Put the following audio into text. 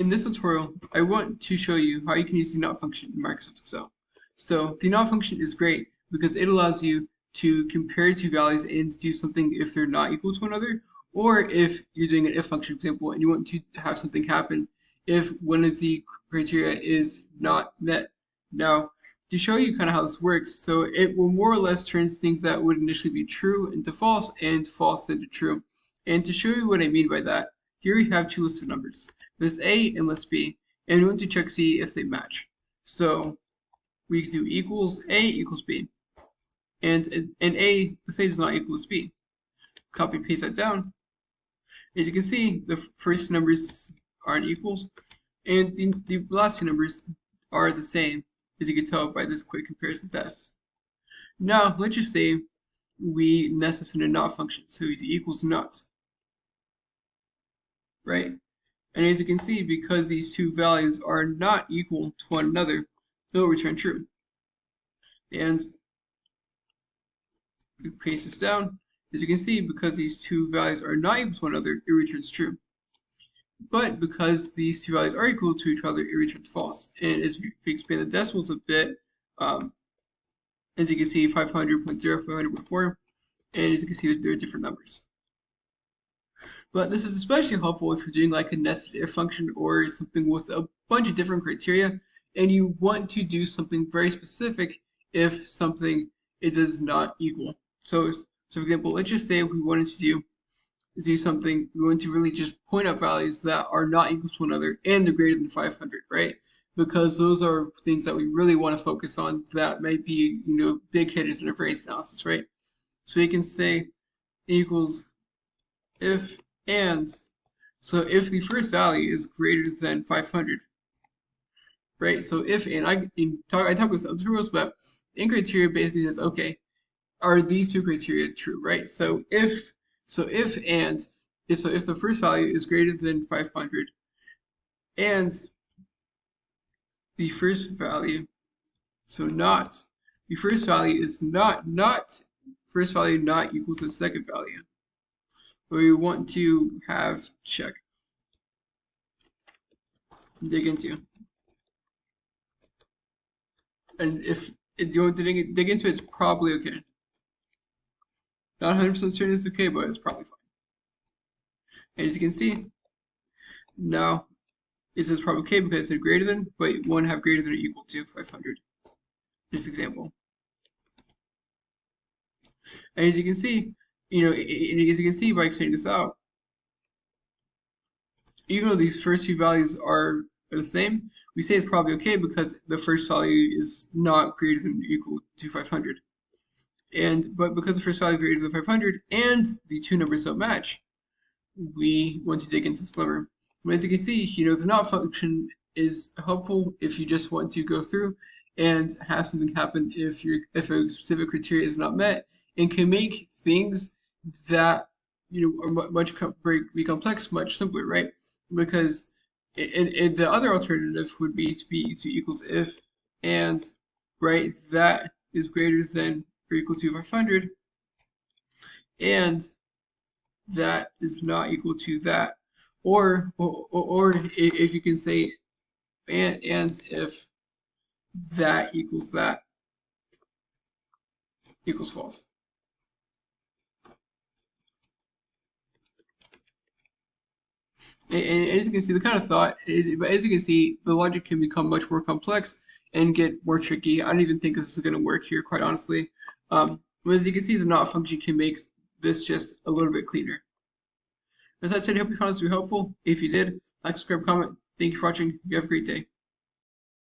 In this tutorial, I want to show you how you can use the not function in Microsoft Excel. So the not function is great because it allows you to compare two values and do something if they're not equal to one another, or if you're doing an if function example and you want to have something happen if one of the criteria is not met. Now, to show you kind of how this works, so it will more or less turn things that would initially be true into false and false into true. And to show you what I mean by that, here we have two listed numbers. List A and list B, and we want to check see if they match. So we do equals A equals B, and A, let's say, does not equal B. Copy paste that down. As you can see, the first numbers aren't equals, and the last two numbers are the same, as you can tell by this quick comparison test. Now let's just say we nest this in a not function, so we do equals not, right? And as you can see, because these two values are not equal to one another, it'll return true. And we paste this down. As you can see, because these two values are not equal to one another, it returns true. But because these two values are equal to each other, it returns false. And as we expand the decimals a bit, as you can see, 500.0, 500.4, and as you can see, there are different numbers. But this is especially helpful if you're doing like a nested if function or something with a bunch of different criteria, and you want to do something very specific if something it does not equal. So for example, let's just say we wanted to do something, we want to really just point out values that are not equal to one another and they're greater than 500, right? Because those are things that we really want to focus on that might be, big hitters in a variance analysis, right? So we can say equals if and, so if the first value is greater than 500, right? So if, and I talk with other rules, but in criteria basically says, okay, are these two criteria true, right? So if the first value is greater than 500 and the first value, so not, the first value is not first value not equal to the second value, we want to have check, dig into. And if you want to dig into it, it's probably okay. Not 100% certain it's okay, but it's probably fine. And as you can see, now it says probably okay because it said greater than, but you want to have greater than or equal to 500. This example. And as you can see, by extending this out, even though these first two values are the same, we say it's probably okay because the first value is not greater than or equal to 500. But because the first value is greater than 500 and the two numbers don't match, we want to dig into this number. But as you can see, the not function is helpful if you just want to go through and have something happen if a specific criteria is not met, and can make things that are much be complex much simpler, right? Because the other alternative would be to equals if and, right, that is greater than or equal to 500 and that is not equal to that, or if you can say and if that equals false. And as you can see, the kind of thought is, but as you can see, the logic can become much more complex and get more tricky. I don't even think this is going to work here, quite honestly. But as you can see, the not function can make this just a little bit cleaner. As I said, I hope you found this to be helpful. If you did, like, subscribe, comment. Thank you for watching. You have a great day.